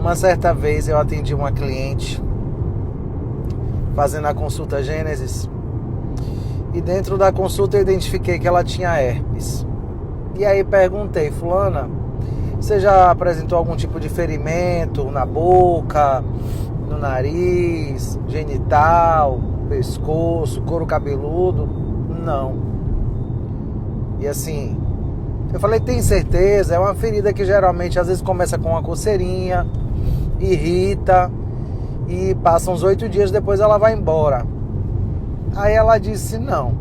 Uma certa vez eu atendi uma cliente fazendo a consulta Gênesis, e dentro da consulta eu identifiquei que ela tinha herpes. E aí perguntei: fulana, você já apresentou algum tipo de ferimento na boca, no nariz, genital, pescoço, couro cabeludo? Não. E assim, eu falei: tem certeza? É uma ferida que geralmente às vezes começa com uma coceirinha, irrita, e passa uns 8 dias, depois ela vai embora. Aí ela disse: não.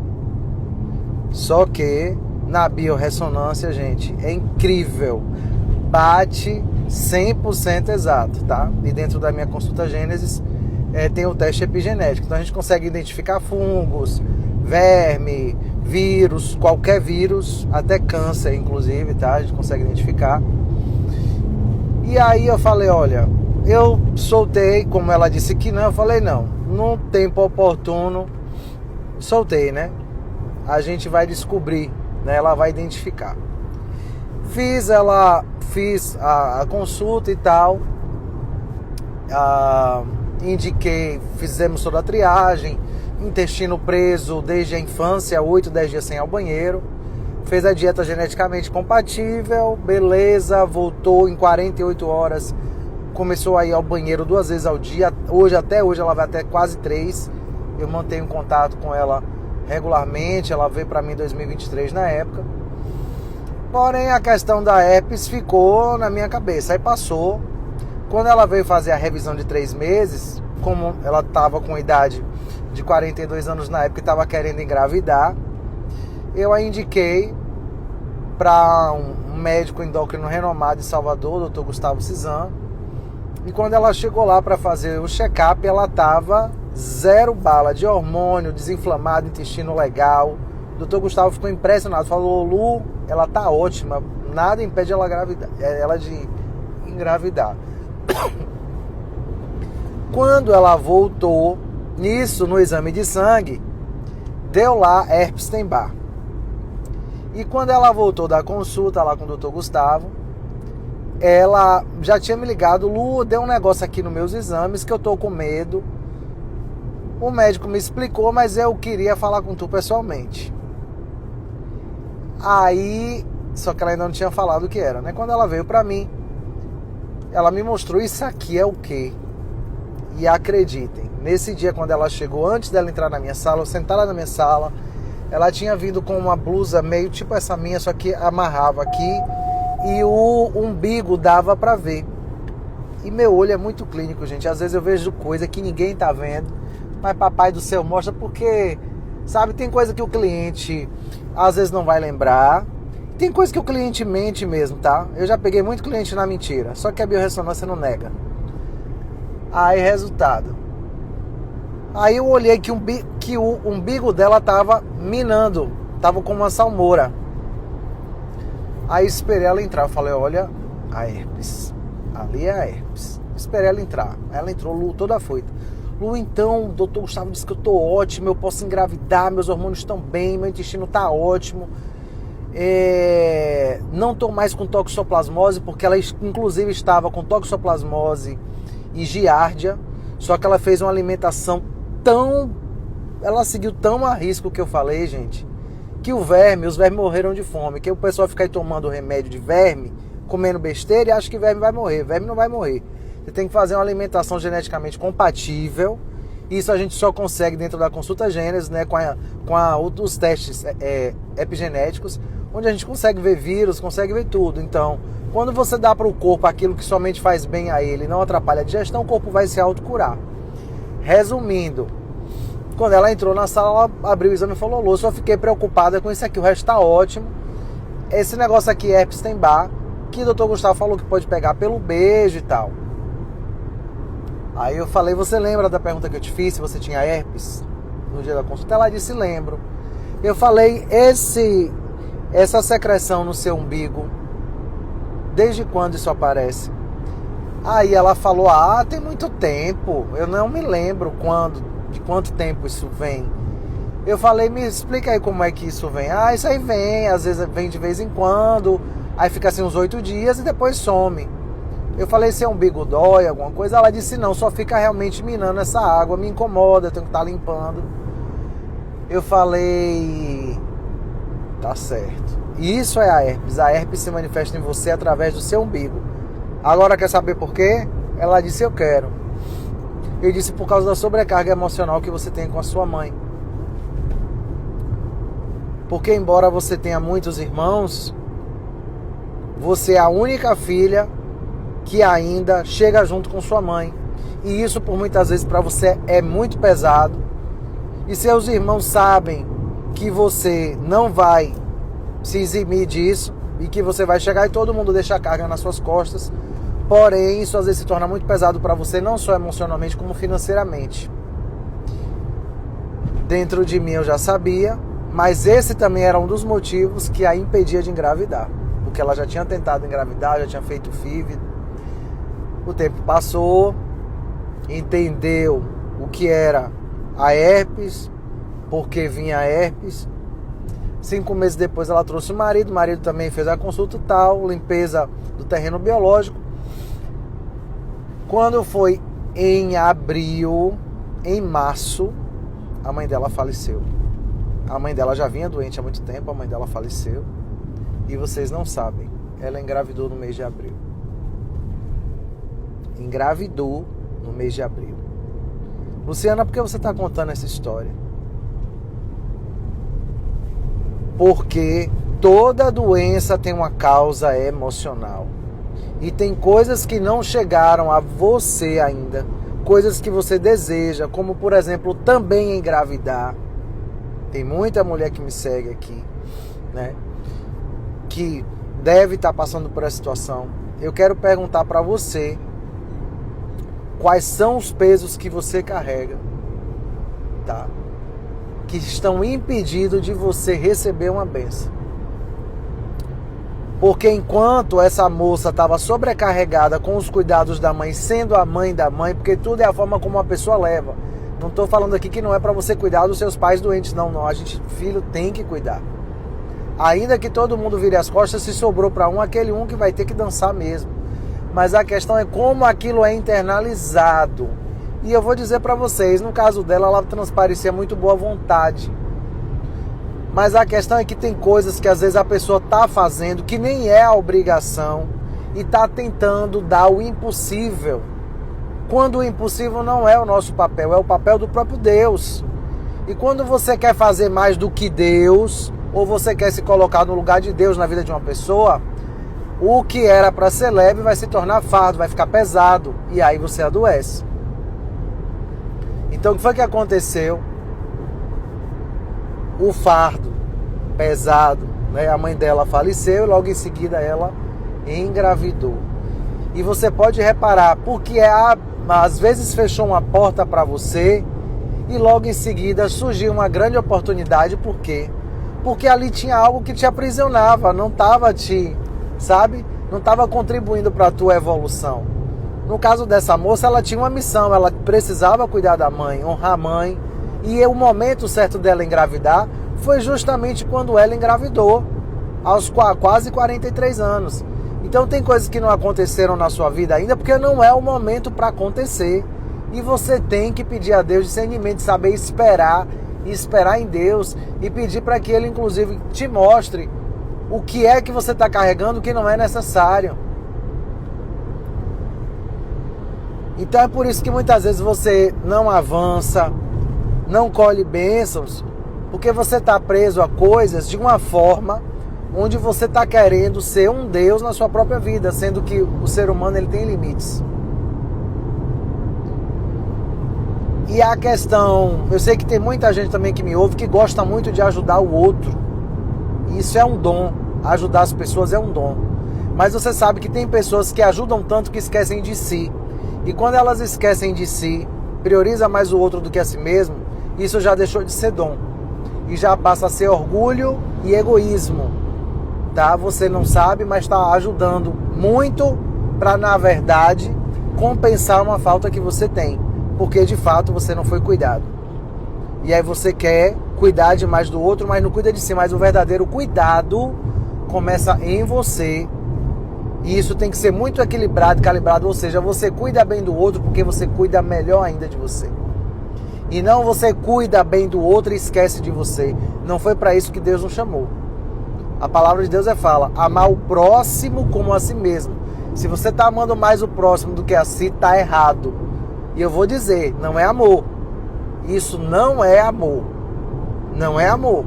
Só que na biorressonância, gente, é incrível, bate 100% exato, tá? E dentro da minha consulta Gênesis tem o teste epigenético, então a gente consegue identificar fungos, verme, vírus, qualquer vírus, até câncer inclusive, tá? A gente consegue identificar. E aí eu falei: olha, eu soltei, como ela disse que não, eu falei: não, num tempo oportuno, soltei, né? A gente vai descobrir, né? Ela vai identificar. Fiz a consulta e tal, indiquei, fizemos toda a triagem, intestino preso desde a infância, 8, 10 dias sem ir ao banheiro, fez a dieta geneticamente compatível, beleza, voltou em 48 horas, começou a ir ao banheiro 2 vezes ao dia, até hoje ela vai até quase 3, eu mantenho contato com ela regularmente, ela veio para mim em 2023 na época. Porém, a questão da herpes ficou na minha cabeça. Aí passou. Quando ela veio fazer a revisão de 3 meses, como ela estava com idade de 42 anos na época e estava querendo engravidar, eu a indiquei para um médico endócrino renomado em Salvador, o Dr. Gustavo Cizan. E quando ela chegou lá para fazer o check-up, ela estava 0 bala de hormônio, desinflamado, intestino legal. O Dr. Gustavo ficou impressionado, falou: Lu, ela tá ótima, nada impede ela de engravidar. Quando ela voltou, nisso, no exame de sangue, deu lá herpes Epstein-Barr. E quando ela voltou da consulta lá com o Dr. Gustavo, ela já tinha me ligado: Lu, deu um negócio aqui nos meus exames que eu tô com medo. O médico me explicou, mas eu queria falar com tu pessoalmente. Aí, só que ela ainda não tinha falado o que era, né? Quando ela veio pra mim, ela me mostrou: isso aqui é o quê? E acreditem, nesse dia quando ela chegou, antes dela entrar na minha sala, eu sentada na minha sala, ela tinha vindo com uma blusa meio tipo essa minha, só que amarrava aqui e o umbigo dava pra ver. E meu olho é muito clínico, gente. Às vezes eu vejo coisa que ninguém tá vendo, mas papai do céu mostra, porque, sabe, tem coisa que o cliente às vezes não vai lembrar, tem coisa que o cliente mente mesmo, tá? Eu já peguei muito cliente na mentira, só que a biorressonância não nega. Aí, resultado, aí eu olhei que o umbigo dela tava minando, tava com uma salmoura. Aí esperei ela entrar, eu falei: olha, a herpes, ali é a herpes. Esperei ela entrar, ela entrou, Lu, toda afoita. Lu, então, o doutor Gustavo disse que eu tô ótimo, eu posso engravidar, meus hormônios estão bem, meu intestino tá ótimo. Não tô mais com toxoplasmose, porque ela inclusive estava com toxoplasmose e giardia, só que ela fez uma alimentação ela seguiu tão a risco que eu falei, gente, que os vermes morreram de fome, que o pessoal fica aí tomando remédio de verme, comendo besteira e acha que verme vai morrer. Verme não vai morrer. Você tem que fazer uma alimentação geneticamente compatível. Isso a gente só consegue dentro da consulta Gênesis, né, com os testes epigenéticos, onde a gente consegue ver vírus, consegue ver tudo. Então, quando você dá para o corpo aquilo que somente faz bem a ele, não atrapalha a digestão, o corpo vai se autocurar. Resumindo, quando ela entrou na sala, ela abriu o exame e falou: Lô, só fiquei preocupada com isso aqui, o resto tá ótimo. Esse negócio aqui é herpes Epstein-Barr, que o Dr. Gustavo falou que pode pegar pelo beijo e tal. Aí eu falei: você lembra da pergunta que eu te fiz, se você tinha herpes no dia da consulta? Ela disse: lembro. Eu falei: essa secreção no seu umbigo, desde quando isso aparece? Aí ela falou: tem muito tempo, eu não me lembro de quanto tempo isso vem. Eu falei: me explica aí como é que isso vem. Isso aí vem, às vezes vem de vez em quando, aí fica assim uns 8 dias e depois some. Eu falei, seu umbigo dói, alguma coisa? Ela disse, não, só fica realmente minando essa água, me incomoda, eu tenho que estar limpando. Eu falei, tá certo. Isso é a herpes. A herpes se manifesta em você através do seu umbigo. Agora quer saber por quê? Ela disse, eu quero. Eu disse, por causa da sobrecarga emocional que você tem com a sua mãe. Porque embora você tenha muitos irmãos, você é a única filha que ainda chega junto com sua mãe. E isso por muitas vezes para você é muito pesado. E seus irmãos sabem que você não vai se eximir disso e que você vai chegar e todo mundo deixa a carga nas suas costas. Porém, isso às vezes se torna muito pesado para você, não só emocionalmente como financeiramente. Dentro de mim eu já sabia, mas esse também era um dos motivos que a impedia de engravidar. Porque ela já tinha tentado engravidar, já tinha feito FIV. O tempo passou, entendeu o que era a herpes, por que vinha a herpes. 5 meses depois ela trouxe o marido também fez a consulta e tal, limpeza do terreno biológico. Quando foi em abril, em março, a mãe dela faleceu. A mãe dela já vinha doente há muito tempo, a mãe dela faleceu. E vocês não sabem, ela engravidou no mês de abril. Engravidou no mês de abril. Luciana, por que você está contando essa história? Porque toda doença tem uma causa emocional. E tem coisas que não chegaram a você ainda. Coisas que você deseja, como por exemplo, também engravidar. Tem muita mulher que me segue aqui, né? Que deve estar passando por essa situação. Eu quero perguntar para você quais são os pesos que você carrega, tá? Que estão impedindo de você receber uma bênção. Porque enquanto essa moça estava sobrecarregada com os cuidados da mãe, sendo a mãe da mãe, porque tudo é a forma como uma pessoa leva. Não estou falando aqui que não é para você cuidar dos seus pais doentes, não. A gente, filho, tem que cuidar. Ainda que todo mundo vire as costas, se sobrou para um, aquele um que vai ter que dançar mesmo. Mas a questão é como aquilo é internalizado. E eu vou dizer para vocês, no caso dela, ela transparecia muito boa vontade. Mas a questão é que tem coisas que às vezes a pessoa está fazendo que nem é a obrigação e está tentando dar o impossível. Quando o impossível não é o nosso papel, é o papel do próprio Deus. E quando você quer fazer mais do que Deus, ou você quer se colocar no lugar de Deus na vida de uma pessoa, o que era para ser leve vai se tornar fardo, vai ficar pesado, e aí você adoece. Então o que foi que aconteceu? O fardo pesado, né? A mãe dela faleceu e logo em seguida ela engravidou. E você pode reparar, porque às vezes fechou uma porta para você e logo em seguida surgiu uma grande oportunidade. Por quê? Porque ali tinha algo que te aprisionava, não estava não estava contribuindo para a tua evolução. No caso dessa moça, ela tinha uma missão, ela precisava cuidar da mãe, honrar a mãe. E o momento certo dela engravidar foi justamente quando ela engravidou, aos quase 43 anos. Então tem coisas que não aconteceram na sua vida ainda, porque não é o momento para acontecer. E você tem que pedir a Deus discernimento, saber esperar, e esperar em Deus, e pedir para que Ele inclusive te mostre o que é que você está carregando, o que não é necessário. Então é por isso que muitas vezes você não avança, não colhe bênçãos, porque você está preso a coisas de uma forma onde você está querendo ser um Deus na sua própria vida, sendo que o ser humano ele tem limites. E a questão, eu sei que tem muita gente também que me ouve que gosta muito de ajudar o outro. E isso é um dom, ajudar as pessoas é um dom. Mas você sabe que tem pessoas que ajudam tanto que esquecem de si. E quando elas esquecem de si, prioriza mais o outro do que a si mesmo, isso já deixou de ser dom. E já passa a ser orgulho e egoísmo. Tá? Você não sabe, mas está ajudando muito para, na verdade, compensar uma falta que você tem. Porque de fato você não foi cuidado. E aí você quer cuidar demais do outro, mas não cuida de si. Mas o verdadeiro cuidado começa em você. E isso tem que ser muito equilibrado, calibrado, ou seja, você cuida bem do outro porque você cuida melhor ainda de você. E não você cuida bem do outro e esquece de você. Não foi para isso que Deus nos chamou. A palavra de Deus fala, amar o próximo como a si mesmo. Se você está amando mais o próximo do que a si, está errado. E eu vou dizer, não é amor. Isso não é amor. Não é amor.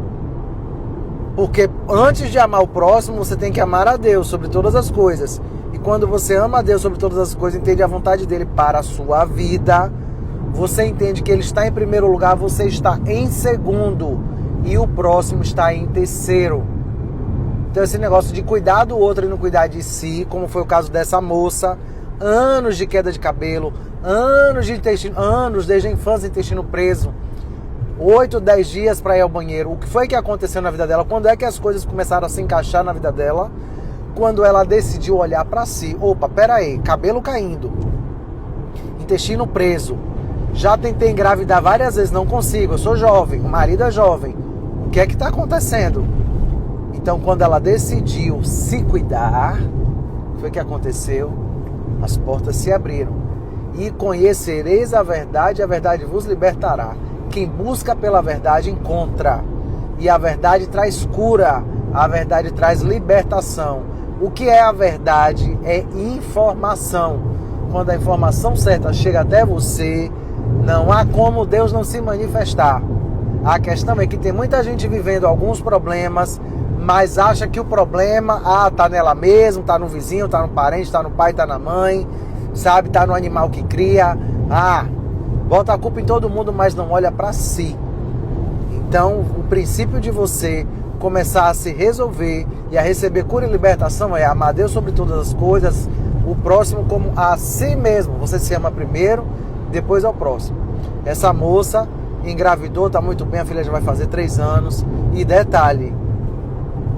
Porque antes de amar o próximo, você tem que amar a Deus sobre todas as coisas. E quando você ama a Deus sobre todas as coisas, entende a vontade dele para a sua vida, você entende que ele está em primeiro lugar, você está em segundo. E o próximo está em terceiro. Então esse negócio de cuidar do outro e não cuidar de si, como foi o caso dessa moça, anos de queda de cabelo, anos desde a infância, intestino preso, 8, 10 dias para ir ao banheiro. O que foi que aconteceu na vida dela? Quando é que as coisas começaram a se encaixar na vida dela? Quando ela decidiu olhar para si. Opa, pera aí, cabelo caindo, intestino preso, já tentei engravidar várias vezes, não consigo, eu sou jovem, o marido é jovem, o que é que está acontecendo? Então quando ela decidiu se cuidar, foi que aconteceu? As portas se abriram. E conhecereis a verdade vos libertará. Quem busca pela verdade encontra. E a verdade traz cura. A verdade traz libertação. O que é a verdade? É informação. Quando a informação certa chega até você, não há como Deus não se manifestar. A questão é que tem muita gente vivendo alguns problemas, mas acha que o problema, tá nela mesmo, tá no vizinho, tá no parente, tá no pai, tá na mãe, sabe, tá no animal que cria. Bota a culpa em todo mundo, mas não olha para si. Então, o princípio de você começar a se resolver e a receber cura e libertação é amar Deus sobre todas as coisas, o próximo como a si mesmo. Você se ama primeiro, depois ao próximo. Essa moça engravidou, tá muito bem, a filha já vai fazer 3 anos. E detalhe,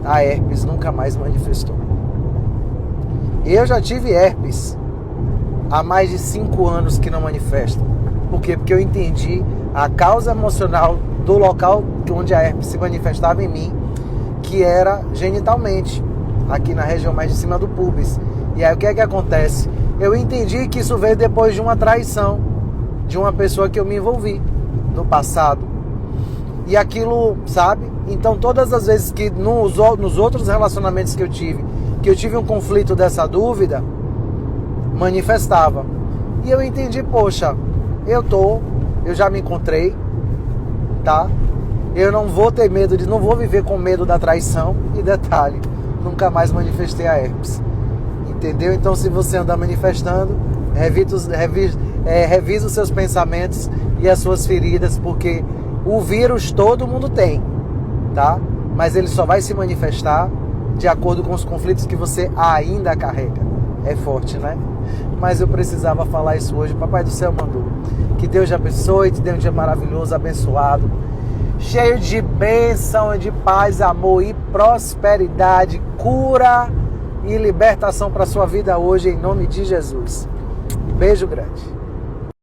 a herpes nunca mais manifestou. Eu já tive herpes há mais de 5 anos que não manifesta. Por quê? Porque eu entendi a causa emocional do local onde a herpes se manifestava em mim, que era genitalmente, aqui na região mais de cima do pubis. E aí o que é que acontece? Eu entendi que isso veio depois de uma traição de uma pessoa que eu me envolvi no passado. E aquilo, sabe? Então todas as vezes que nos outros relacionamentos que eu tive um conflito dessa dúvida, manifestava. E eu entendi, poxa, eu já me encontrei, tá? Eu não vou ter medo não vou viver com medo da traição. E detalhe, nunca mais manifestei a herpes. Entendeu? Então se você anda manifestando, revisa os seus pensamentos e as suas feridas, porque o vírus todo mundo tem, tá? Mas ele só vai se manifestar de acordo com os conflitos que você ainda carrega. É forte, né? Mas eu precisava falar isso hoje. O Papai do Céu mandou. Que Deus te abençoe, te dê um dia maravilhoso, abençoado, cheio de bênção, de paz, amor e prosperidade, cura e libertação para a sua vida hoje, em nome de Jesus. Beijo grande.